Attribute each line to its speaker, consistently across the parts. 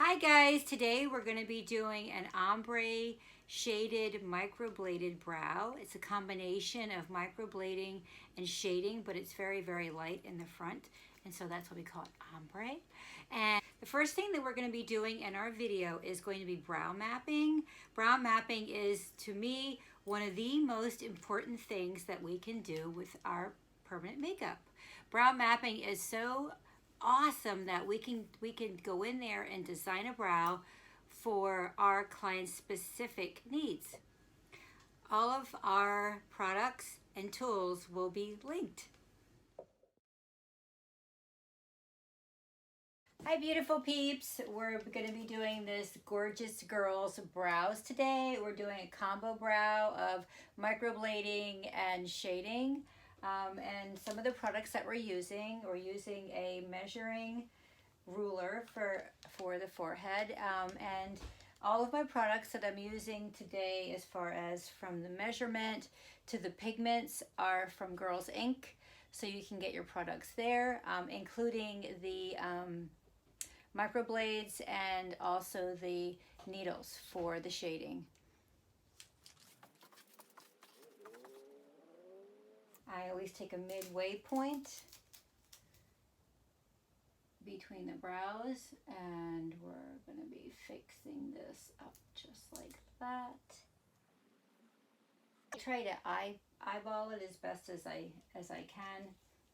Speaker 1: Hi guys, today we're going to be doing an ombre shaded microbladed brow. It's a combination of microblading and shading, but it's very light in the front, and so that's what we call it, ombre. And the first thing that we're going to be doing in our video is going to be brow mapping. Brow mapping is, to me, one of the most important things that we can do with our permanent makeup. Brow mapping is so awesome that we can go in there and design a brow for our client's specific needs. All of our products and tools will be linked. Hi beautiful peeps, we're going to be doing this gorgeous girl's brows today. We're doing a combo brow of microblading and shading. And some of the products that we're using a measuring ruler for the forehead, and all of my products that I'm using today, as far as from the measurement to the pigments, are from Girls Inc. So you can get your products there, including the microblades and also the needles for the shading. I always take a midway point between the brows, and we're going to be fixing this up just like that. I try to eyeball it as best as I can,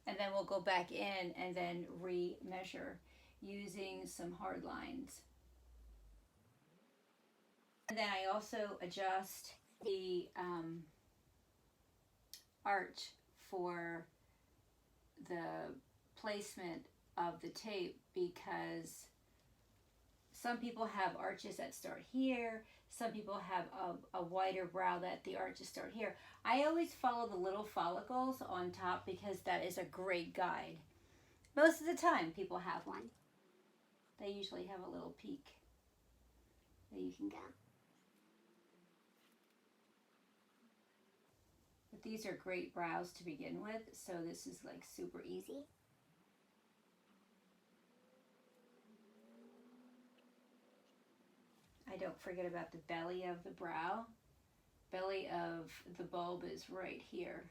Speaker 1: and then we'll go back in and then re-measure using some hard lines. And then I also adjust the arch for the placement of the tape, because some people have arches that start here, some people have a wider brow that the arches start here. I always follow the little follicles on top because that is a great guide. Most of the time people have one. They usually have a little peak that you can go. But these are great brows to begin with, so this is like super easy. I don't forget about the belly of the brow. Belly of the bulb is right here.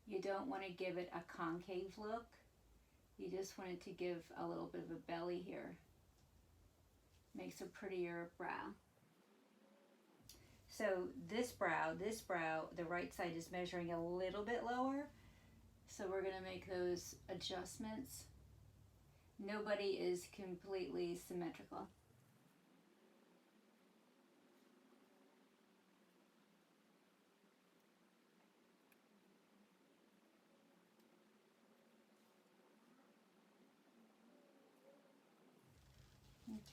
Speaker 1: You don't want to give it a concave look. You just want it to give a little bit of a belly here. Makes a prettier brow. So this brow, the right side is measuring a little bit lower. So we're going to make those adjustments. Nobody is completely symmetrical.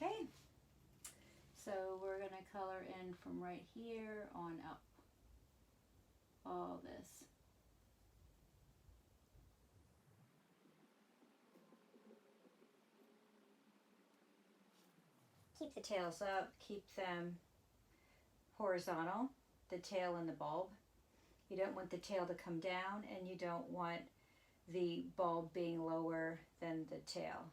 Speaker 1: Okay, so we're going to color in from right here on up, all this. Keep the tails up, keep them horizontal, the tail and the bulb. You don't want the tail to come down, and you don't want the bulb being lower than the tail.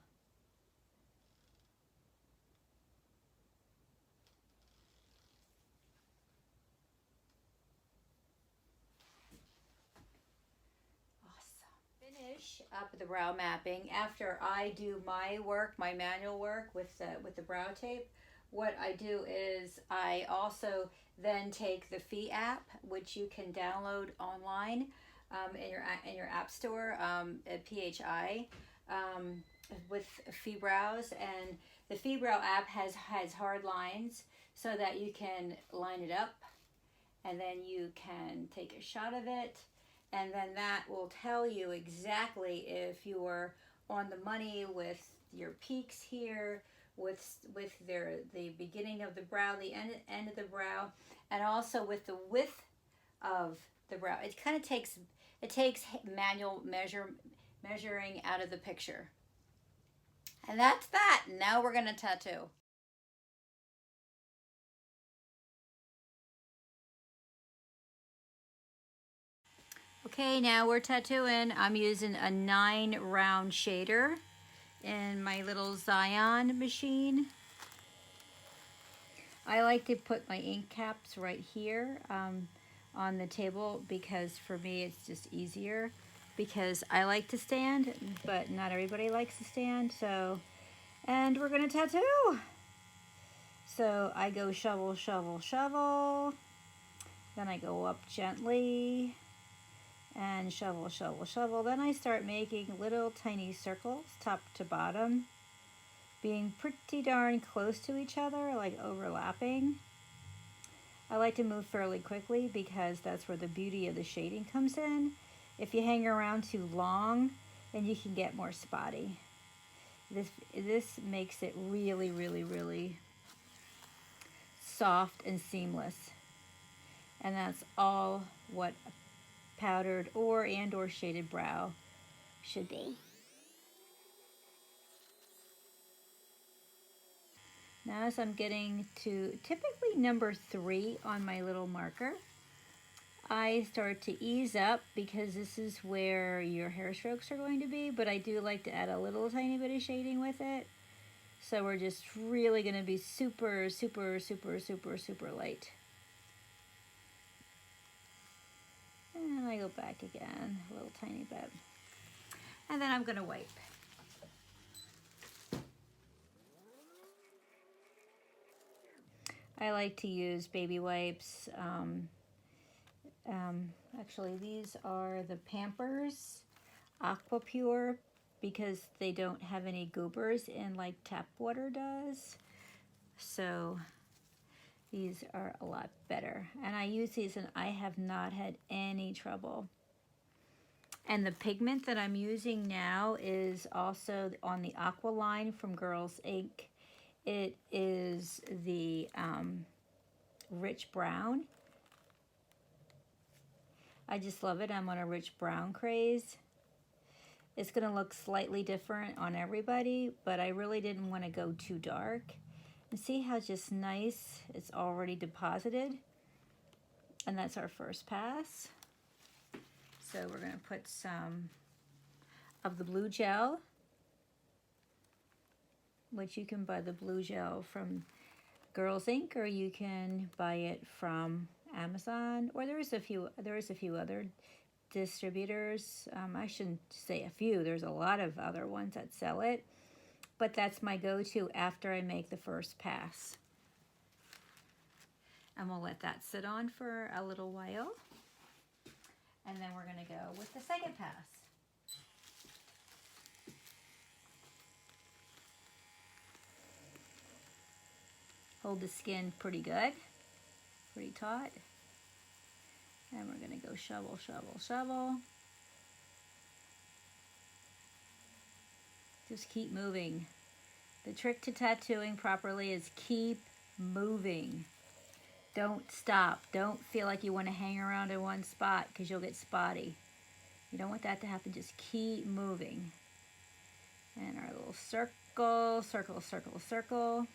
Speaker 1: Finish up the brow mapping. After I do my work, my manual work with the brow tape, what I do is I also then take the Fee app, which you can download online in your app store at PHI, with Fee Brows, and the Fee Brow app has hard lines so that you can line it up, and then you can take a shot of it. And then that will tell you exactly if you're on the money with your peaks here, with the beginning of the brow, the end of the brow, and also with the width of the brow. It kind of takes manual measuring out of the picture. And that's that. Now we're going to tattoo. Okay, now we're tattooing. I'm using a 9 round shader in my little Zion machine. I like to put my ink caps right here on the table because for me it's just easier, because I like to stand, but not everybody likes to stand. So, and we're gonna tattoo. So I go shovel, shovel, shovel. Then I go up gently and shovel, shovel, shovel. Then I start making little tiny circles top to bottom, being pretty darn close to each other, like overlapping. I like to move fairly quickly because that's where the beauty of the shading comes in. If you hang around too long, then you can get more spotty. This makes it really, really, really soft and seamless. And that's all what a powdered or shaded brow should be. Now as I'm getting to typically number 3 on my little marker, I start to ease up because this is where your hair strokes are going to be, but I do like to add a little tiny bit of shading with it. So we're just really going to be super, super, super, super, super light. And I go back again, a little tiny bit. And then I'm going to wipe. I like to use baby wipes. Actually, these are the Pampers Aqua Pure because they don't have any goobers in like tap water does. So these are a lot better. And I use these and I have not had any trouble. And the pigment that I'm using now is also on the Aqua line from Girls Inc. It is the rich brown. I just love it. I'm on a rich brown craze. It's going to look slightly different on everybody, but I really didn't want to go too dark. And see how just nice it's already deposited? And that's our first pass. So we're going to put some of the blue gel, which you can buy the blue gel from Girls Inc. or you can buy it from Amazon, or there is a few other distributors. I shouldn't say a few, there's a lot of other ones that sell it, but that's my go-to after I make the first pass. And we'll let that sit on for a little while, and then we're going to go with the second pass. Hold the skin pretty good, pretty taut. And we're going to go shovel, shovel, shovel. Just keep moving. The trick to tattooing properly is keep moving. Don't stop. Don't feel like you want to hang around in one spot because you'll get spotty. You don't want that to happen. Just keep moving. And our little circle, circle, circle, circle.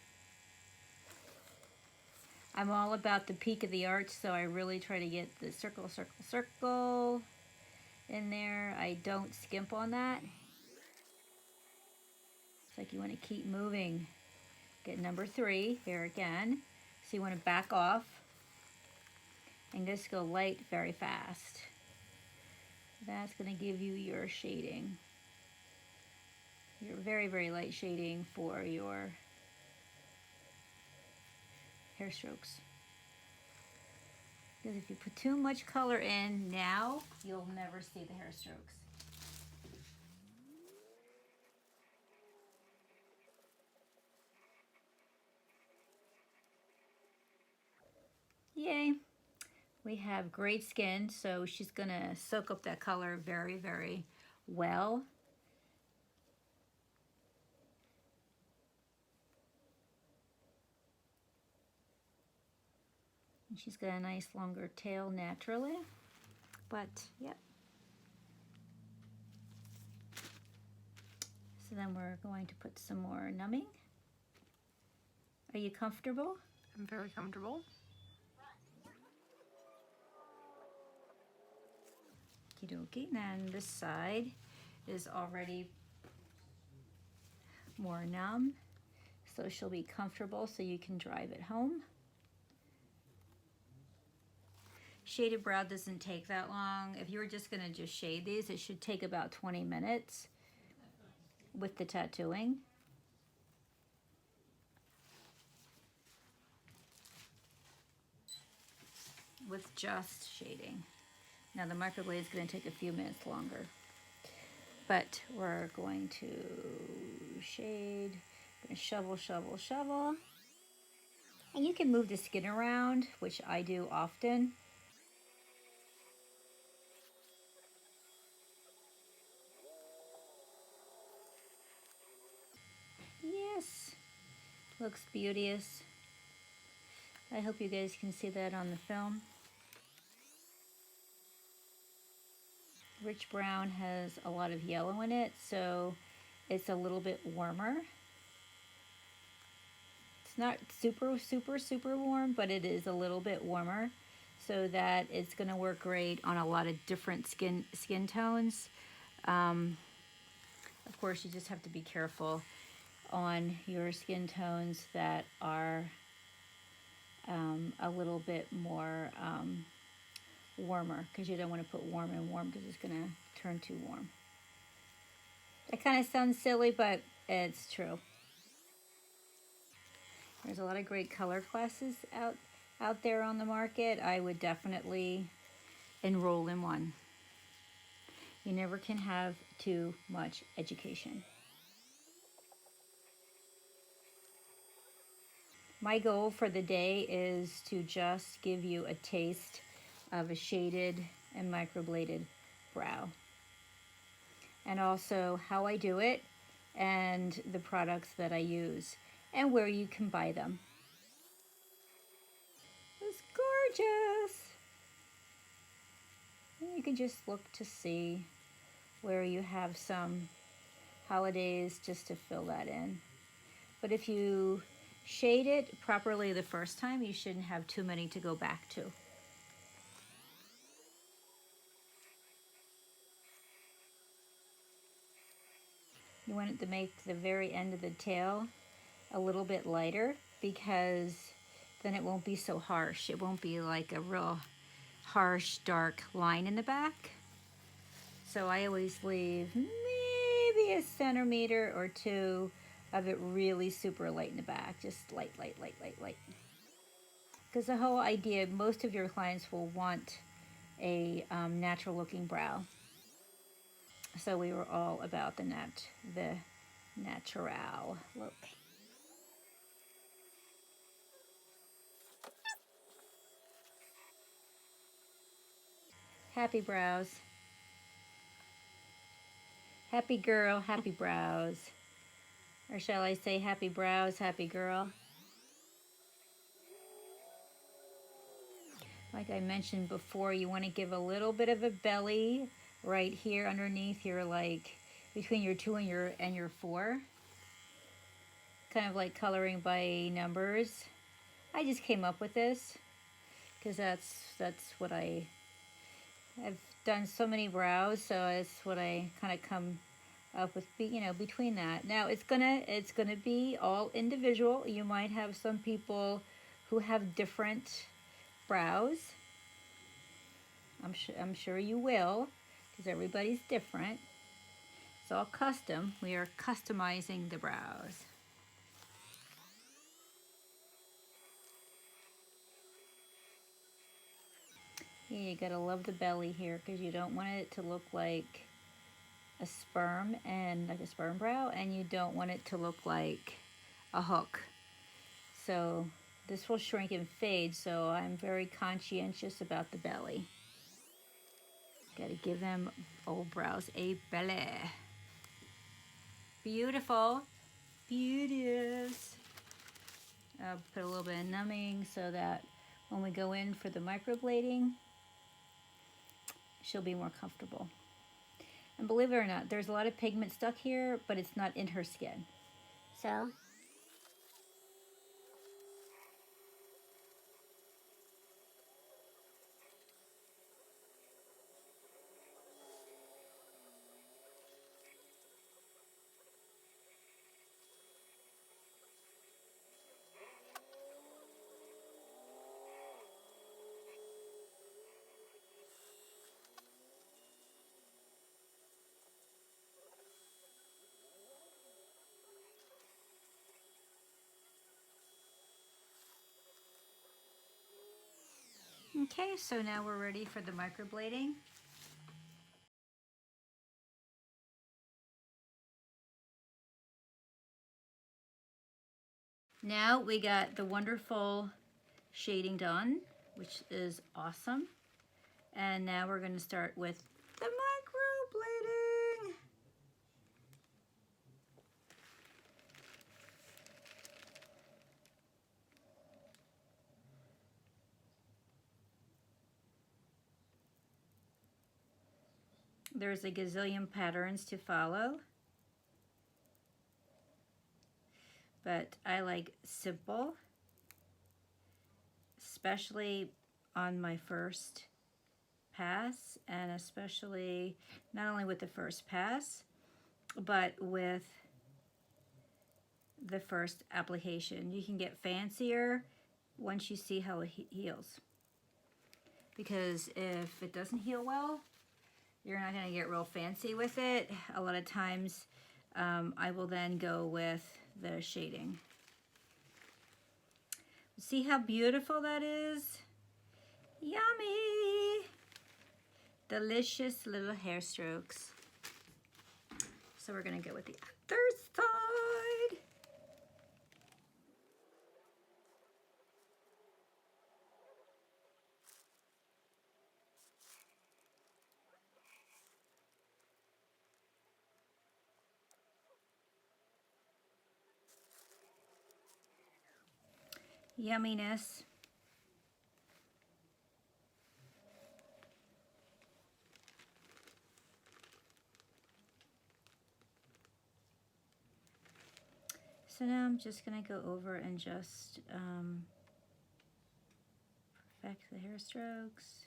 Speaker 1: I'm all about the peak of the arch, so I really try to get the circle, circle, circle in there. I don't skimp on that. It's like you want to keep moving. Get number 3 here again. So you want to back off and just go light very fast. That's going to give you your shading. Your very, very light shading for your hair strokes. Because if you put too much color in now, you'll never see the hair strokes. Yay! We have great skin, so she's gonna soak up that color very, very well. She's got a nice longer tail naturally, but yep. So then we're going to put some more numbing. Are you comfortable?
Speaker 2: I'm very comfortable.
Speaker 1: Okie dokie. And this side is already more numb, so she'll be comfortable so you can drive it home. Shaded brow doesn't take that long. If you were just gonna just shade these, it should take about 20 minutes with the tattooing. With just shading. Now the microblade is gonna take a few minutes longer, but we're going to shade, gonna shovel, shovel, shovel. And you can move the skin around, which I do often. Yes, looks beauteous. I hope you guys can see that on the film. Rich brown has a lot of yellow in it, so it's a little bit warmer. It's not super, super, super warm, but it is a little bit warmer, so that it's going to work great on a lot of different skin tones. Of course, you just have to be careful on your skin tones that are a little bit more warmer, because you don't want to put warm and warm because it's going to turn too warm. That kind of sounds silly, but it's true. There's a lot of great color classes out there on the market. I would definitely enroll in one. You never can have too much education. My goal for the day is to just give you a taste of a shaded and microbladed brow, and also how I do it and the products that I use and where you can buy them. It's gorgeous. And you can just look to see where you have some holidays just to fill that in. But if you shade it properly the first time, you shouldn't have too many to go back to. You want it to make the very end of the tail a little bit lighter, because then it won't be so harsh. It won't be like a real harsh, dark line in the back. So I always leave maybe a centimeter or two of it really super light in the back. Just light, light, light, light, light. Because the whole idea, most of your clients will want a natural looking brow. So we were all about the natural look. Happy brows. Happy girl, happy brows. Or shall I say happy brows, happy girl? Like I mentioned before, you want to give a little bit of a belly right here underneath your, like, between your 2 and your 4. Kind of like coloring by numbers. I just came up with this because that's what I've done so many brows, so it's what I kind of come up with, you know, between that. Now it's gonna be all individual. You might have some people who have different brows. I'm sure you will, because everybody's different. It's all custom. We are customizing the brows. Yeah, you gotta love the belly here, because you don't want it to look like a sperm brow, and you don't want it to look like a hook. So this will shrink and fade, so I'm very conscientious about the belly. Gotta give them old brows a belly. Beautiful. Beauteous. I'll put a little bit of numbing so that when we go in for the microblading, she'll be more comfortable. And believe it or not, there's a lot of pigment stuck here, but it's not in her skin. So Okay, so now we're ready for the microblading. Now we got the wonderful shading done, which is awesome. And now we're going to start with the microblading. There's a gazillion patterns to follow, but I like simple, especially on my first pass, and especially not only with the first pass, but with the first application. You can get fancier once you see how it heals, because if it doesn't heal well, you're not going to get real fancy with it. A lot of times I will then go with the shading. See how beautiful that is? Yummy! Delicious little hair strokes. So we're going to go with the other side. Yumminess. So now I'm just going to go over and just perfect the hair strokes.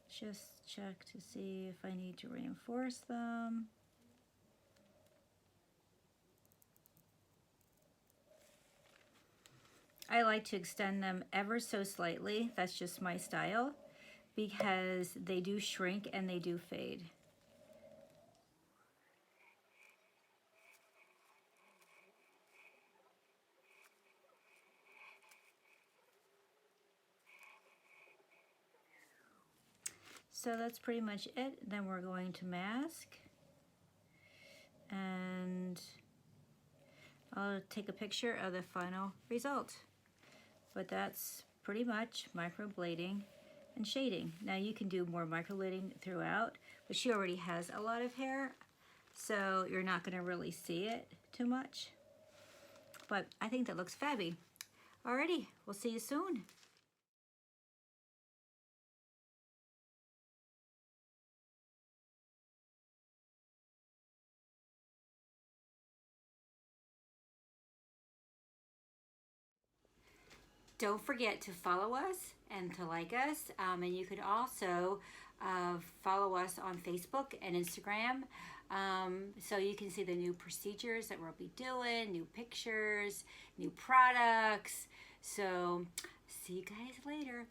Speaker 1: Just check to see if I need to reinforce them. I like to extend them ever so slightly. That's just my style, because they do shrink and they do fade. So that's pretty much it. Then we're going to mask, and I'll take a picture of the final result. But that's pretty much microblading and shading. Now you can do more microblading throughout, but she already has a lot of hair, so you're not going to really see it too much. But I think that looks fabby. Alrighty, we'll see you soon. Don't forget to follow us and to like us, and you can also follow us on Facebook and Instagram, so you can see the new procedures that we'll be doing, new pictures, new products. So see you guys later.